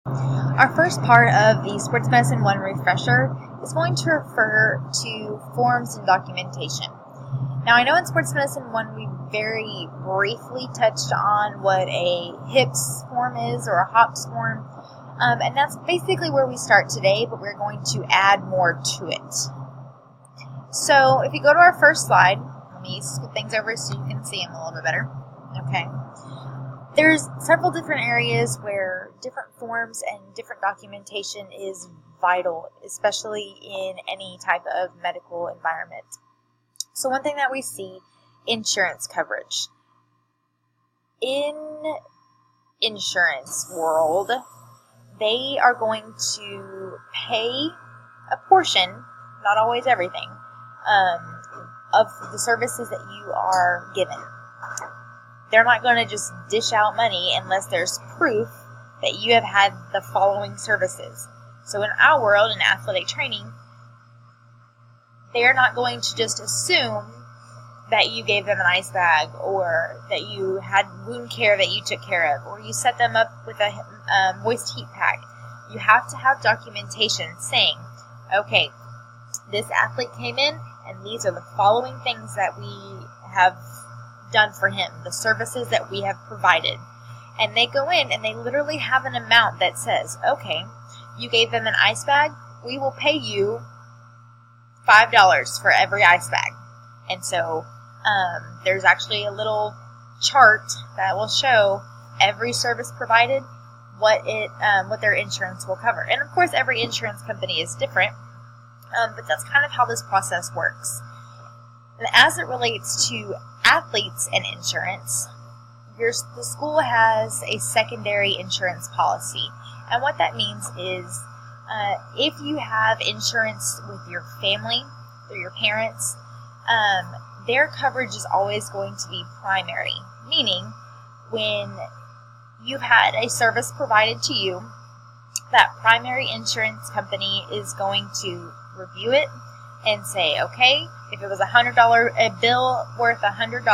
Our first part of the Sports Medicine 1 refresher is going to refer to forms and documentation. Now, I know in Sports Medicine 1 we very briefly touched on what a HIPS form is, or a HOPS form, and that's basically where we start today, but we're going to add more to it. So if you go to our first slide, let me scoot things over so you can see them a little bit better. Okay. There's several different areas where different forms and different documentation is vital, especially in any type of medical environment. So one thing that we see, insurance coverage. In insurance world, they are going to pay a portion, not always everything, of the services that you are given. They're not going to just dish out money unless there's proof that you have had the following services. So in our world, in athletic training, they're not going to just assume that you gave them an ice bag, or that you had wound care that you took care of, or you set them up with a moist heat pack. You have to have documentation saying, okay, this athlete came in and these are the following things that we have done for him, the services that we have provided. And they go in and they literally have an amount that says, okay, you gave them an ice bag, we will pay you $5 for every ice bag. And so there's actually a little chart that will show every service provided, what their insurance will cover. And of course every insurance company is different, but that's kind of how this process works. And as it relates to athletes and insurance, the school has a secondary insurance policy. And what that means is if you have insurance with your family or your parents, their coverage is always going to be primary. Meaning, when you've had a service provided to you, that primary insurance company is going to review it and say, okay, if it was a bill worth $100,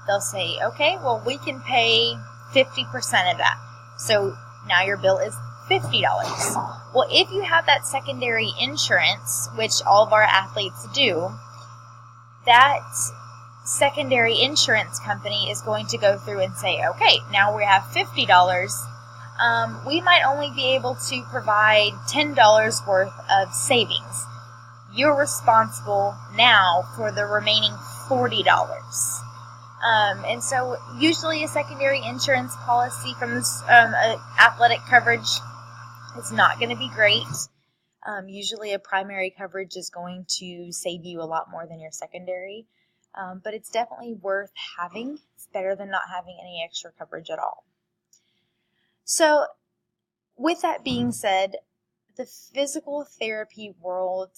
they'll say, okay, well, we can pay 50% of that. So now your bill is $50. Well, if you have that secondary insurance, which all of our athletes do, that secondary insurance company is going to go through and say, okay, now we have $50. We might only be able to provide $10 worth of savings. You're responsible now for the remaining $40. And so usually a secondary insurance policy from this athletic coverage is not going to be great. Usually a primary coverage is going to save you a lot more than your secondary. But it's definitely worth having. It's better than not having any extra coverage at all. So with that being said, the physical therapy world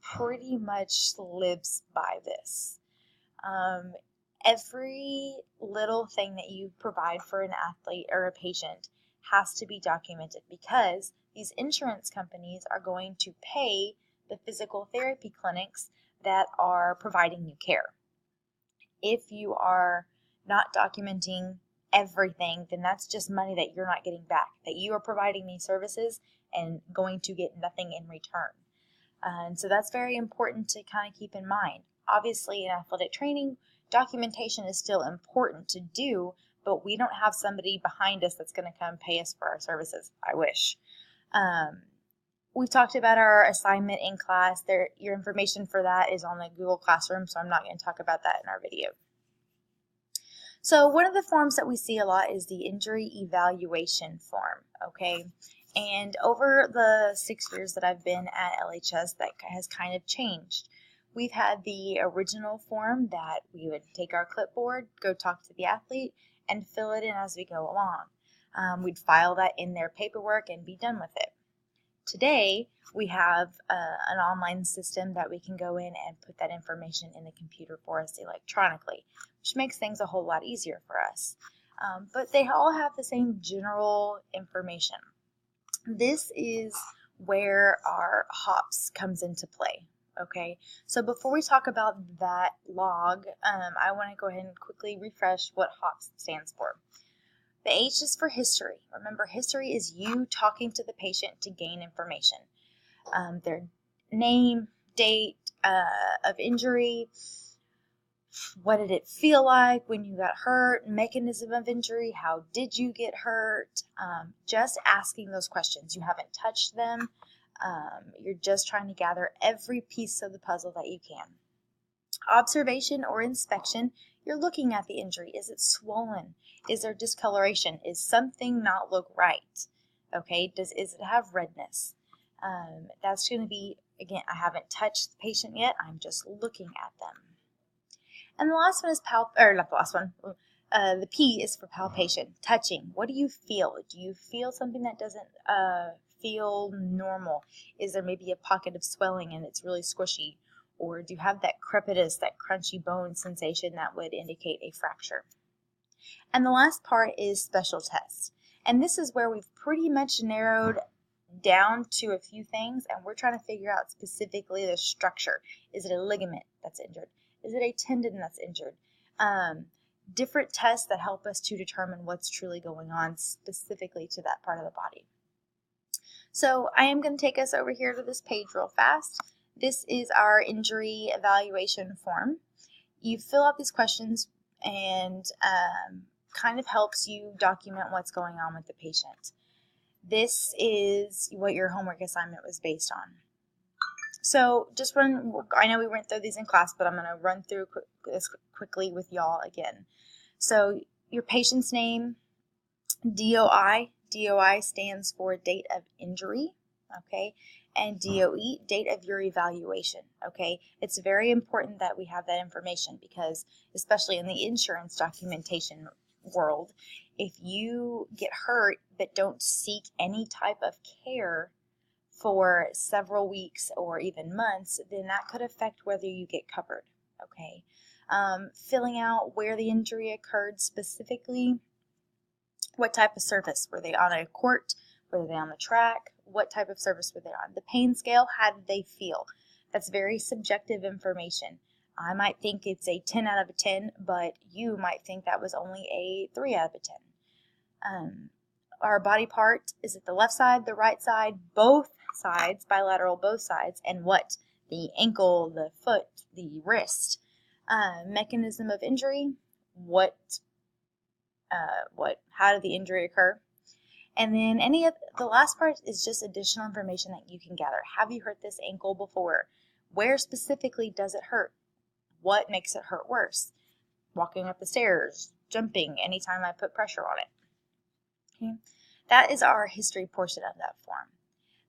pretty much lives by this. Every little thing that you provide for an athlete or a patient has to be documented, because these insurance companies are going to pay the physical therapy clinics that are providing you care. If you are not documenting everything, then that's just money that you're not getting back, that you are providing these services and going to get nothing in return. And so that's very important to kind of keep in mind. Obviously, in athletic training, documentation is still important to do, but we don't have somebody behind us that's going to come pay us for our services. I wish. We've talked about our assignment in class. Your information for that is on the Google Classroom, so I'm not going to talk about that in our video. So one of the forms that we see a lot is the injury evaluation form, okay? And over the 6 years that I've been at LHS, that has kind of changed. We've had the original form that we would take our clipboard, go talk to the athlete, and fill it in as we go along. We'd file that in their paperwork and be done with it. Today, we have an online system that we can go in and put that information in the computer for us electronically, which makes things a whole lot easier for us. But they all have the same general information. This is where our HOPS comes into play. Okay, so before we talk about that log, I want to go ahead and quickly refresh what HOPS stands for. The H is for history. Remember, history is you talking to the patient to gain information. Their name, date of injury, what did it feel like when you got hurt, mechanism of injury, how did you get hurt, just asking those questions. You haven't touched them. You're just trying to gather every piece of the puzzle that you can. Observation or inspection, you're looking at the injury. Is it swollen? Is there discoloration? Is something not look right? Okay, is it have redness? That's going to be, again, I haven't touched the patient yet. I'm just looking at them. And the last one is not the last one. The P is for palpation, touching. What do you feel? Do you feel something that doesn't feel normal? Is there maybe a pocket of swelling and it's really squishy? Or do you have that crepitus, that crunchy bone sensation that would indicate a fracture? And the last part is special tests. And this is where we've pretty much narrowed down to a few things, and we're trying to figure out specifically the structure. Is it a ligament that's injured? Is it a tendon that's injured? Different tests that help us to determine what's truly going on specifically to that part of the body. So I am going to take us over here to this page real fast. This is our injury evaluation form. You fill out these questions and kind of helps you document what's going on with the patient. This is what your homework assignment was based on. So just I know we went through these in class, but I'm going to run through this quickly with y'all again. So your patient's name, DOI. DOI stands for date of injury, okay? And DOE, date of your evaluation, okay? It's very important that we have that information because, especially in the insurance documentation world, if you get hurt but don't seek any type of care for several weeks or even months, then that could affect whether you get covered, okay? Filling out where the injury occurred specifically, what type of surface, were they on a court, were they on the track, what type of surface were they on, the pain scale, how did they feel? That's very subjective information. I might think it's a 10 out of a 10, but you might think that was only a 3 out of a 10. Our body part, is it the left side, the right side, both sides, bilateral, both sides, and what? The ankle, the foot, the wrist. Mechanism of injury, how did the injury occur? And then the last part is just additional information that you can gather. Have you hurt this ankle before? Where specifically does it hurt? What makes it hurt worse? Walking up the stairs, jumping, anytime I put pressure on it. Okay. That is our history portion of that form.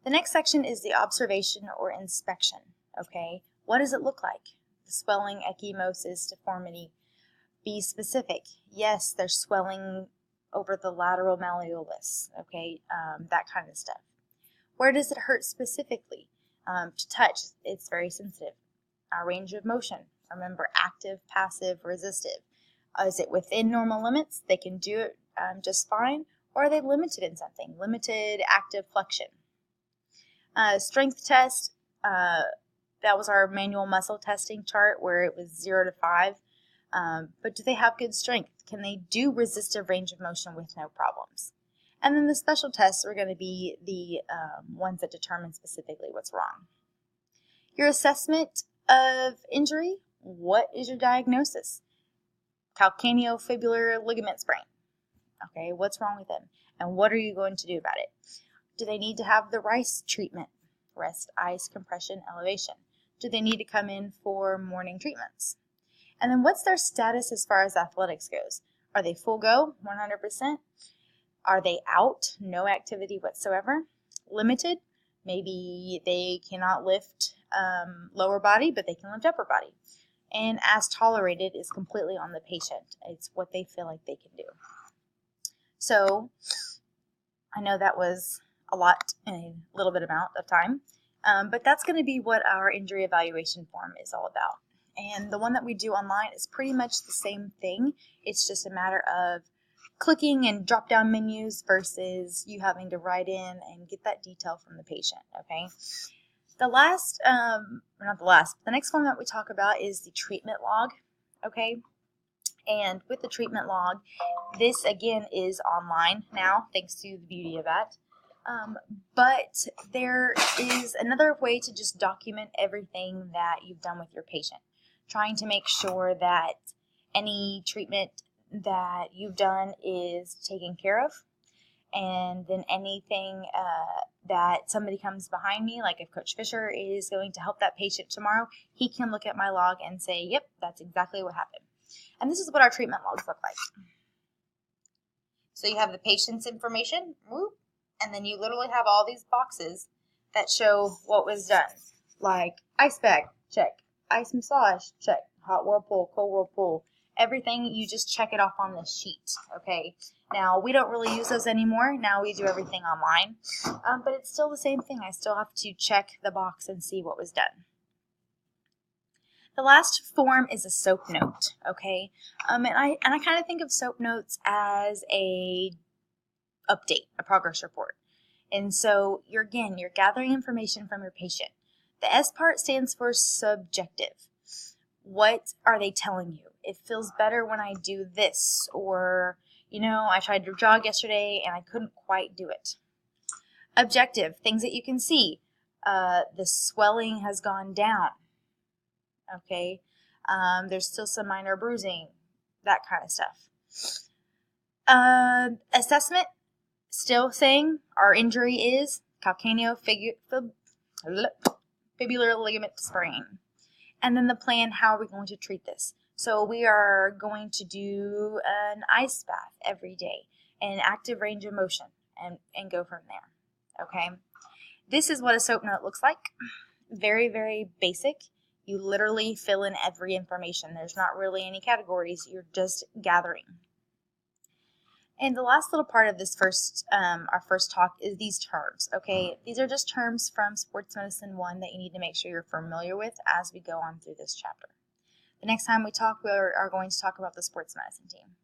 The next section is the observation or inspection. Okay. What does it look like? The swelling, ecchymosis, deformity. Be specific. Yes, there's swelling over the lateral malleolus, okay, that kind of stuff. Where does it hurt specifically? To touch, it's very sensitive. Our range of motion, remember, active, passive, resistive. Is it within normal limits? They can do it just fine, or are they limited in something? Limited active flexion. Strength test, that was our manual muscle testing chart where it was 0 to 5. But do they have good strength? Can they do resistive range of motion with no problems? And then the special tests are going to be the ones that determine specifically what's wrong. Your assessment of injury, what is your diagnosis? Calcaneofibular ligament sprain. Okay, what's wrong with them? And what are you going to do about it? Do they need to have the RICE treatment? Rest, ice, compression, elevation. Do they need to come in for morning treatments? And then what's their status as far as athletics goes? Are they full go, 100%? Are they out, no activity whatsoever? Limited, maybe they cannot lift lower body, but they can lift upper body. And as tolerated is completely on the patient. It's what they feel like they can do. So I know that was a lot in a little bit amount of time, but that's going to be what our injury evaluation form is all about. And the one that we do online is pretty much the same thing. It's just a matter of clicking and drop down menus versus you having to write in and get that detail from the patient, okay? The next one that we talk about is the treatment log, okay? And with the treatment log, this again is online now, thanks to the beauty of that. But there is another way to just document everything that you've done with your patient, trying to make sure that any treatment that you've done is taken care of. And then anything that somebody comes behind me, like if Coach Fisher is going to help that patient tomorrow, he can look at my log and say, yep, that's exactly what happened. And this is what our treatment logs look like. So you have the patient's information, whoop, and then you literally have all these boxes that show what was done. Like ice bag, check. Ice massage, check. Hot whirlpool, cold whirlpool. Everything, you just check it off on this sheet, okay? Now, we don't really use those anymore. Now we do everything online. But it's still the same thing. I still have to check the box and see what was done. The last form is a SOAP note, okay? And I kind of think of SOAP notes as a update, a progress report. And so you're gathering information from your patient. The S part stands for subjective. What are they telling you? It feels better when I do this, or, I tried to jog yesterday and I couldn't quite do it. Objective, things that you can see. The swelling has gone down. Okay, there's still some minor bruising, that kind of stuff. Assessment, still saying our injury is calcaneofibular ligament sprain. And then the plan, how are we going to treat this? So we are going to do an ice bath every day and active range of motion and go from there, okay? This is what a SOAP note looks like. Very, very basic. You literally fill in every information. There's not really any categories. You're just gathering. And the last little part of this our first talk is these terms, okay? These are just terms from Sports Medicine 1 that you need to make sure you're familiar with as we go on through this chapter. The next time we talk, we are going to talk about the sports medicine team.